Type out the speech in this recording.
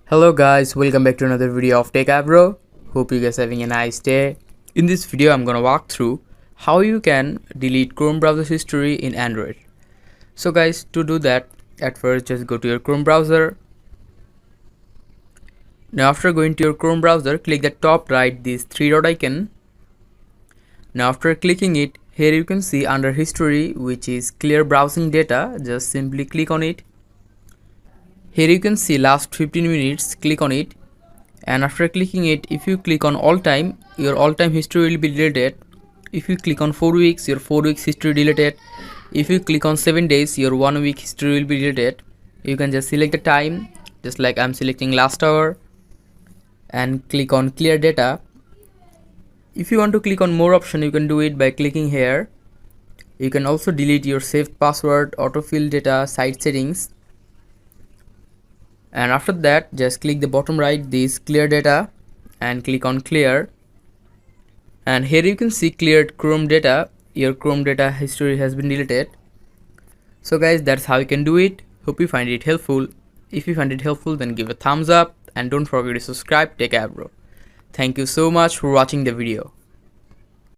Hello guys, welcome back to another video of Techavro. Hope you guys are having a nice day. In this video I'm gonna walk through how you can delete Chrome browser history in Android. So guys, to do that, at first just go to your Chrome browser. Now after going to your Chrome browser, click the top right this three dot icon. Now after clicking it, here you can see under history, which is clear browsing data. Just simply click on it. Here you can see last 15 minutes, click on it, and after clicking it, if you click on all time, your all time history will be deleted. If you click on 4 weeks, your 4 weeks history deleted. If you click on 7 days, your 1 week history will be deleted. You can just select the time, just like I'm selecting last hour, and click on clear data. If you want to click on more option, you can do it by clicking here. You can also delete your saved password, autofill data, site settings. And after that, just click the bottom right this clear data and click on clear, and here you can see cleared Chrome data. Your Chrome data history has been deleted. So guys, that's how you can do it. Hope you find it helpful. If you find it helpful, then give a thumbs up and don't forget to subscribe Techavro. Thank you so much for watching the video.